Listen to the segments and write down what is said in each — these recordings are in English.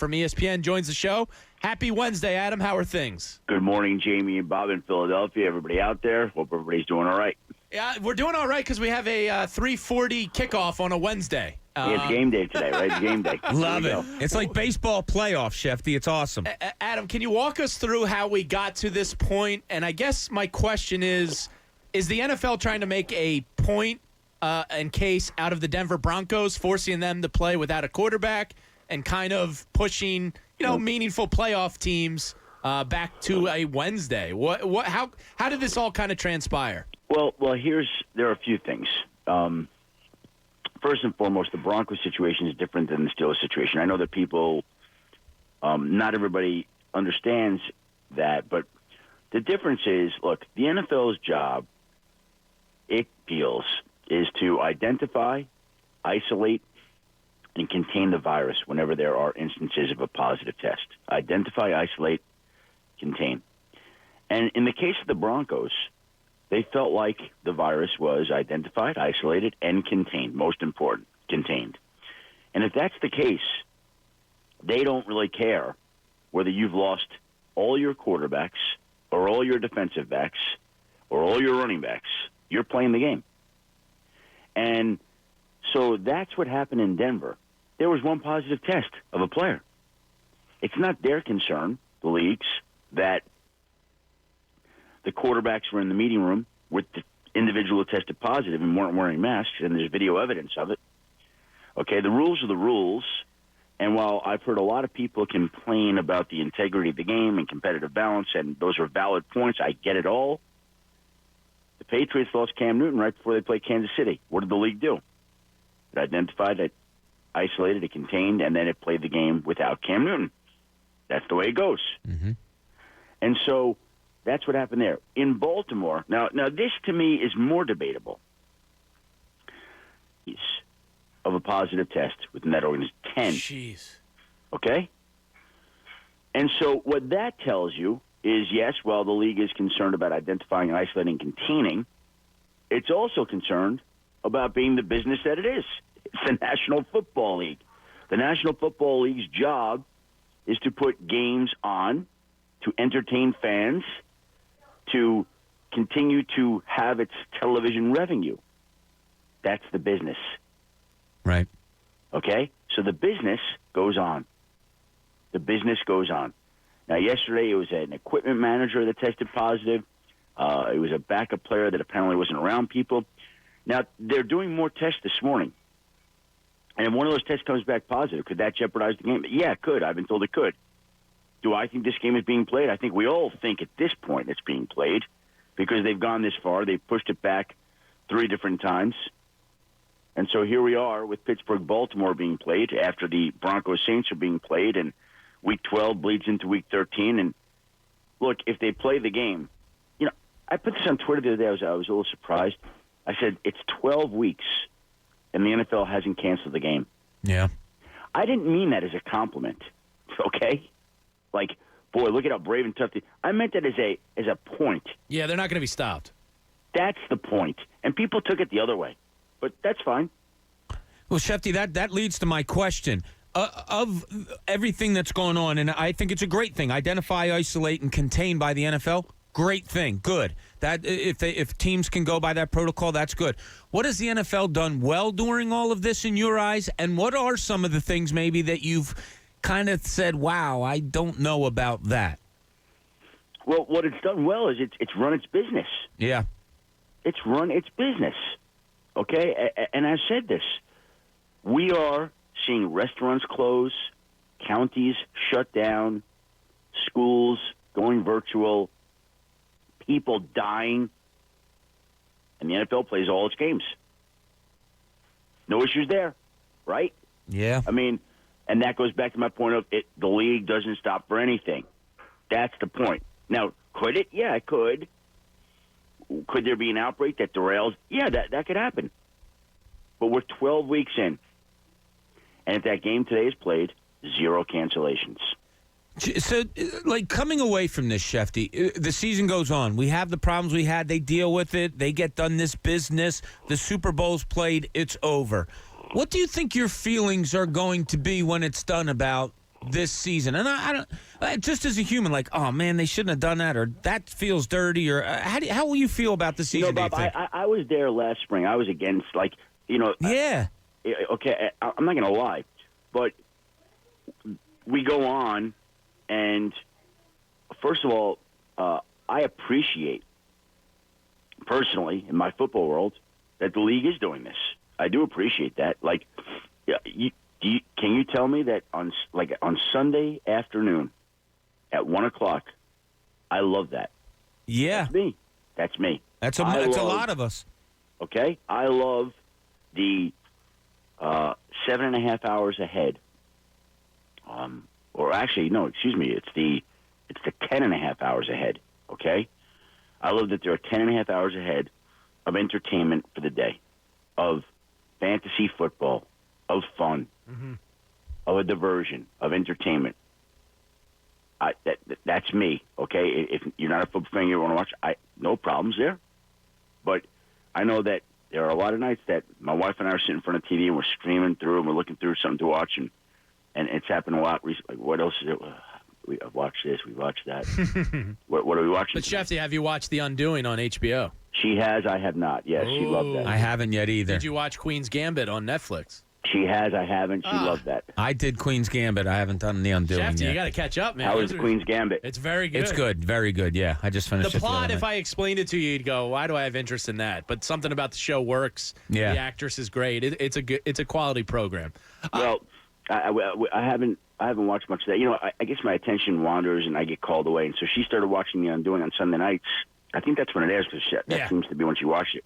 from ESPN joins the show. Happy Wednesday, Adam. How are things? Good morning, Jamie and Bob in Philadelphia. Everybody out there, hope everybody's doing all right. Yeah, we're doing all right because we have a 3:40 kickoff on a Wednesday. It's game day today, right? It's game day. Love it. It's like baseball playoff, Schefter. It's awesome. Adam, can you walk us through how we got to this point? And I guess my question is the NFL trying to make a point and case out of the Denver Broncos, forcing them to play without a quarterback and kind of pushing, meaningful playoff teams back to a Wednesday? How did this all kind of transpire? Well, there are a few things. First and foremost, the Broncos situation is different than the Steelers situation. I know that people, not everybody understands that, but the difference is, look, the NFL's job, it feels, is to identify, isolate, and contain the virus whenever there are instances of a positive test. Identify, isolate, contain. And in the case of the Broncos, they felt like the virus was identified, isolated, and contained. Most important, contained. And if that's the case, they don't really care whether you've lost all your quarterbacks or all your defensive backs or all your running backs. You're playing the game. And so that's what happened in Denver. There was one positive test of a player. It's not their concern, the leagues, that the quarterbacks were in the meeting room with the individual who tested positive and weren't wearing masks, and there's video evidence of it. Okay, the rules are the rules, and while I've heard a lot of people complain about the integrity of the game and competitive balance, and those are valid points, I get it all. The Patriots lost Cam Newton right before they played Kansas City. What did the league do? It identified, it isolated, it contained, and then it played the game without Cam Newton. That's the way it goes. Mm-hmm. And so that's what happened there. In Baltimore, now this to me is more debatable. Of a positive test within that organization. 10. Jeez. Okay? And so what that tells you is, yes, while the league is concerned about identifying, isolating, containing, it's also concerned about being the business that it is. It's the National Football League. The National Football League's job is to put games on, to entertain fans, to continue to have its television revenue. That's the business. Right. Okay? So the business goes on. The business goes on. Now, yesterday it was an equipment manager that tested positive. It was a backup player that apparently wasn't around people. Now, they're doing more tests this morning. And if one of those tests comes back positive, could that jeopardize the game? Yeah, it could. I've been told it could. Do I think this game is being played? I think we all think at this point it's being played because they've gone this far. They've pushed it back 3 different times. And so here we are with Pittsburgh-Baltimore being played after the Broncos-Saints are being played, and Week 12 bleeds into Week 13. And, look, if they play the game, I put this on Twitter the other day. I was a little surprised. I said it's 12 weeks, and the NFL hasn't canceled the game. Yeah. I didn't mean that as a compliment, okay? Like, boy, look at how brave and tough. I meant that as a point. Yeah, they're not going to be stopped. That's the point. And people took it the other way. But that's fine. Well, Schefter, that leads to my question. Of everything that's going on, and I think it's a great thing, identify, isolate, and contain by the NFL, great thing, good. That if teams can go by that protocol, that's good. What has the NFL done well during all of this in your eyes, and what are some of the things maybe that you've kind of said, wow, I don't know about that? Well, what it's done well is it's run its business. Yeah. It's run its business, okay? And I've said this. We are seeing restaurants close, counties shut down, schools going virtual, people dying, and the NFL plays all its games. No issues there, right? Yeah. I mean, and that goes back to my point of the league doesn't stop for anything. That's the point. Now, could it? Yeah, it could. Could there be an outbreak that derails? Yeah, that could happen. But we're 12 weeks in. And if that game today is played, 0 cancellations. So, like, coming away from this, Schefter, the season goes on. We have the problems we had. They deal with it. They get done this business. The Super Bowl's played. It's over. What do you think your feelings are going to be when it's done about this season? And I don't, just as a human, like, oh man, they shouldn't have done that, or that feels dirty, or how will you feel about the season? Bob, I was there last spring. I was against, Yeah. Okay, I'm not going to lie, but we go on, and first of all, I appreciate, personally, in my football world, that the league is doing this. I do appreciate that. Like, can you tell me that on Sunday afternoon at 1:00, I love that. Yeah. That's me. That's a lot of us. Okay? I love the 7.5 hours ahead. Or actually, no, excuse me. It's the 10.5 hours ahead. Okay? I love that there are 10.5 hours ahead of entertainment for the day, of fantasy football, of fun, of a diversion, of entertainment. That's me, okay? If you're not a football fan, you want to watch, no problems there. But I know that there are a lot of nights that my wife and I are sitting in front of TV and we're streaming through and we're looking through something to watch, and it's happened a lot recently. Like, what else is it? I've watched this, we watched that. What are we watching? But Schefter, have you watched The Undoing on HBO? She has, I have not. Yes, she loved that. I haven't yet either. Did you watch Queen's Gambit on Netflix? She has, I haven't. She loved that. I did Queen's Gambit. I haven't done The Undoing Schefter, yet. you got to catch up, man. How is Queen's Gambit? It's very good. It's good, very good. Yeah, I just finished the it. plot. The If I explained it to you, you'd go, "Why do I have interest in that?" But something about the show works. Yeah, the actress is great. It's a quality program. Well, I haven't watched much of that. I guess my attention wanders and I get called away. And so she started watching The Undoing on Sunday nights. I think that's when it airs because that seems to be when she watched it.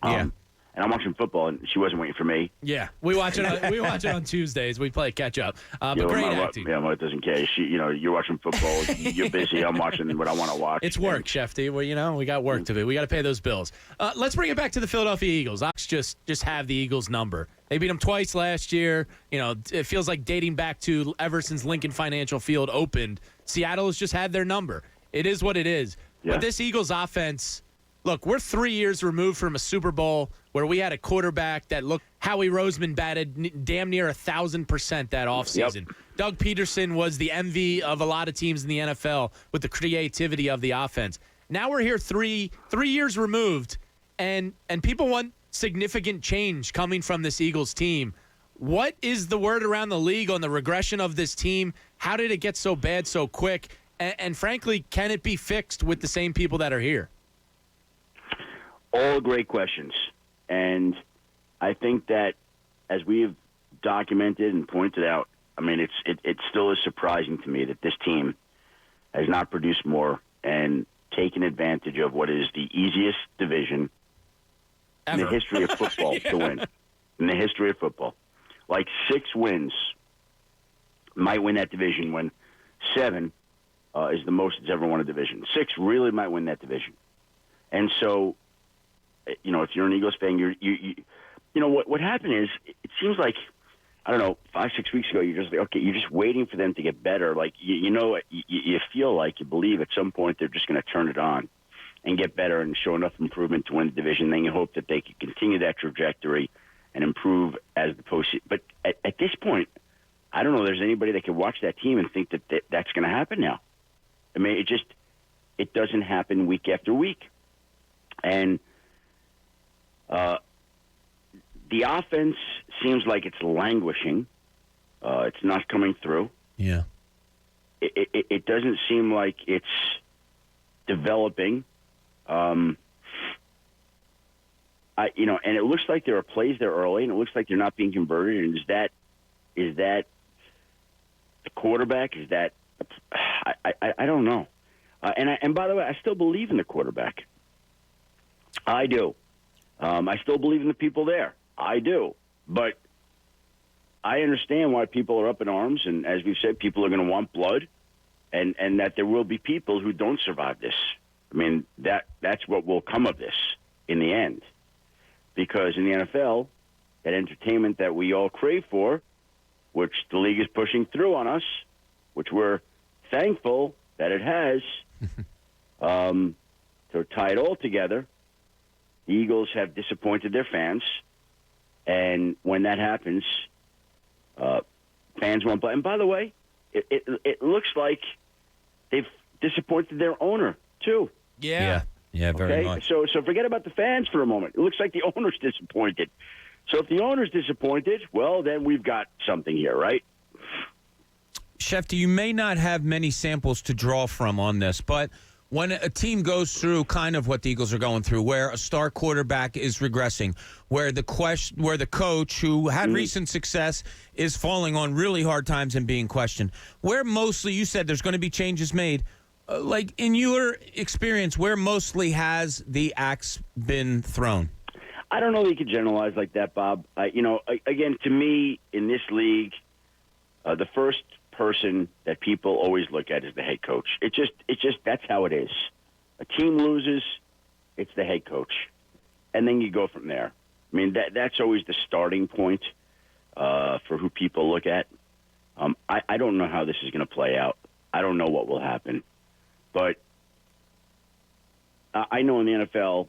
Yeah. And I'm watching football, and she wasn't waiting for me. Yeah, we watch it. We watch it on Tuesdays. We play catch up. But great acting. My wife doesn't care. You're watching football. You're busy. I'm watching what I want to watch. It's work, Schefty. Well, we got work to do. We got to pay those bills. Let's bring it back to the Philadelphia Eagles. Ox just have the Eagles number. They beat them twice last year. It feels like dating back to ever since Lincoln Financial Field opened. Seattle has just had their number. It is what it is. Yeah. But this Eagles offense, look, we're 3 years removed from a Super Bowl where we had a quarterback that looked. Howie Roseman batted damn near 1,000% that offseason. Yep. Doug Pederson was the envy of a lot of teams in the NFL with the creativity of the offense. Now we're here three years removed, and people want significant change coming from this Eagles team. What is the word around the league on the regression of this team? How did it get so bad so quick? And frankly, can it be fixed with the same people that are here? All great questions. And I think that as we have documented and pointed out, I mean, it still is surprising to me that this team has not produced more and taken advantage of what is the easiest division in the history of football to win. In the history of football. Like 6 wins might win that division when 7 is the most it's ever won a division. 6 really might win that division. And so, if you're an Eagles fan, what happened is it seems like, I don't know, 5-6 weeks ago, you're just waiting for them to get better. Like, you feel like you believe at some point they're just going to turn it on and get better and show enough improvement to win the division. Then you hope that they can continue that trajectory and improve as the postseason. But at this point, I don't know if there's anybody that can watch that team and think that that's going to happen now. I mean, it doesn't happen week after week. And the offense seems like it's languishing. It's not coming through. Yeah. It doesn't seem like it's developing. And it looks like there are plays there early, and it looks like they're not being converted. And is that the quarterback? Is that I don't know. And by the way, I still believe in the quarterback. I do. I still believe in the people there. I do. But I understand why people are up in arms, and as we've said, people are going to want blood, and that there will be people who don't survive this. I mean, that's what will come of this in the end. Because in the NFL, that entertainment that we all crave for, which the league is pushing through on us, which we're thankful that it has, to tie it all together, the Eagles have disappointed their fans. And when that happens, fans won't play. And by the way, it looks like they've disappointed their owner too. Yeah. Yeah, very Okay, much. so forget about the fans for a moment. It looks like the owner's disappointed. So if the owner's disappointed, well, then we've got something here, right? Schefter, you may not have many samples to draw from on this, but when a team goes through kind of what the Eagles are going through, where a star quarterback is regressing, where the coach who had recent success is falling on really hard times and being questioned, where mostly you said there's going to be changes made. Like in your experience, where mostly has the axe been thrown? I don't know that you could generalize like that, Bob. Again, to me, in this league, the first person that people always look at is the head coach. It's just that's how it is. A team loses, it's the head coach, and then you go from there. I mean, that's always the starting point for who people look at. I don't know how this is going to play out. I don't know what will happen, but I know in the NFL,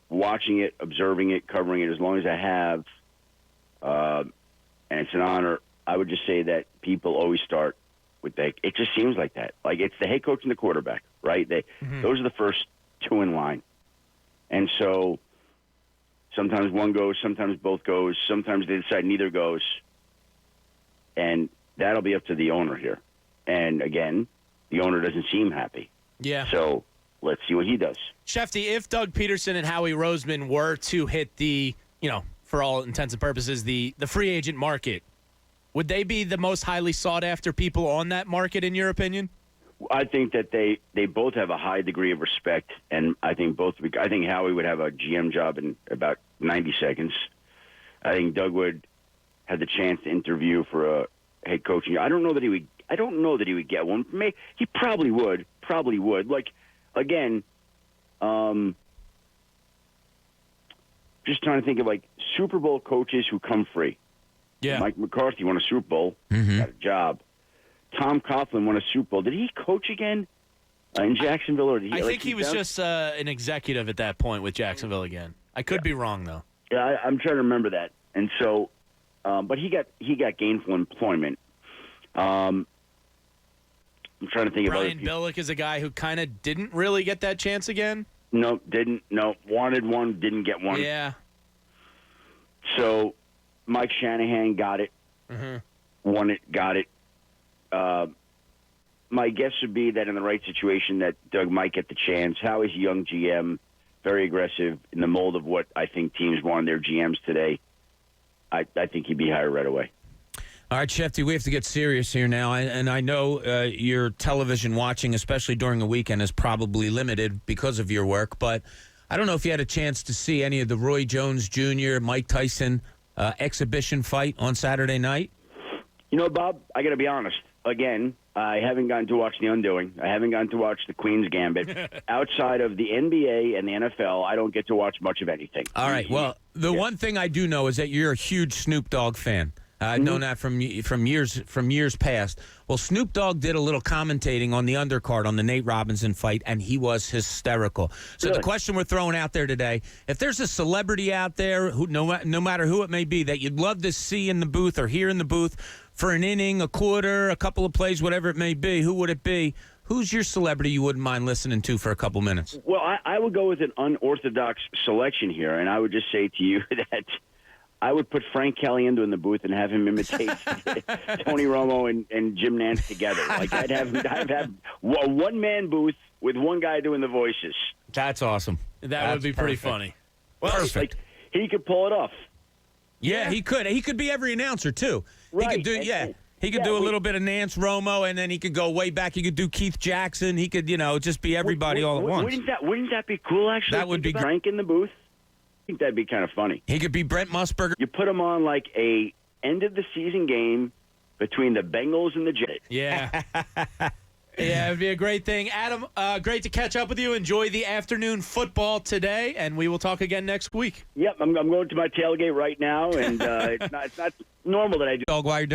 watching it, observing it, covering it as long as I have, and it's an honor. I would just say that people always start with it just seems like that. Like it's the head coach and the quarterback, right? Those are the first two in line. And so sometimes one goes, sometimes both goes, sometimes they decide neither goes. And that'll be up to the owner here. And again, the owner doesn't seem happy. Yeah. So let's see what he does. Schefter, if Doug Pederson and Howie Roseman were to hit the, for all intents and purposes, the free agent market, would they be the most highly sought-after people on that market, in your opinion? I think that they both have a high degree of respect, and I think Howie would have a GM job in about 90 seconds. I think Doug would have the chance to interview for a head coaching. I don't know that he would get one. He probably would. Like again, just trying to think of like Super Bowl coaches who come free. Yeah. Mike McCarthy won a Super Bowl, got a job. Tom Coughlin won a Super Bowl. Did he coach again in Jacksonville? Or did he, I think he was just an executive at that point with Jacksonville again. I could be wrong, though. Yeah, I'm trying to remember that. And so, but he got gainful employment. I'm trying to think of other Brian Billick is a guy who kind of didn't really get that chance again. No, didn't. No, wanted one, didn't get one. Yeah. So Mike Shanahan got it, won it, got it. My guess would be that in the right situation that Doug might get the chance. Howie's a young GM, very aggressive, in the mold of what I think teams want their GMs today. I think he'd be hired right away. All right, Schefter, we have to get serious here now. And I know your television watching, especially during the weekend, is probably limited because of your work. But I don't know if you had a chance to see any of the Roy Jones Jr., Mike Tyson exhibition fight on Saturday night. Bob, I got to be honest. Again, I haven't gotten to watch The Undoing. I haven't gotten to watch The Queen's Gambit. Outside of the NBA and the NFL, I don't get to watch much of anything. All right. Well, the one thing I do know is that you're a huge Snoop Dogg fan. I've known that from years past. Well, Snoop Dogg did a little commentating on the undercard on the Nate Robinson fight, and he was hysterical. So Really? The question we're throwing out there today, if there's a celebrity out there, who no matter who it may be, that you'd love to see in the booth or hear in the booth for an inning, a quarter, a couple of plays, whatever it may be, who would it be? Who's your celebrity you wouldn't mind listening to for a couple minutes? Well, I would go with an unorthodox selection here, and I would just say to you that I would put Frank Caliendo in the booth and have him imitate Tony Romo and Jim Nantz together. Like I'd have a one-man booth with one guy doing the voices. That's awesome. That would be pretty funny. Well, Perfect. like, he could pull it off. Yeah, he could. He could be every announcer too. Right. He could do. He could do a little bit of Nance Romo, and then he could go way back. He could do Keith Jackson. He could, just be everybody all at once. Wouldn't that be cool? Actually, That would be great. Frank in the booth. I think that'd be kind of funny. He could be Brent Musburger. You put him on like a end of the season game between the Bengals and the Jets. Yeah. Yeah, it would be a great thing. Adam, great to catch up with you. Enjoy the afternoon football today, and we will talk again next week. Yep, I'm going to my tailgate right now, and it's not normal that I do. Dog, while you're doing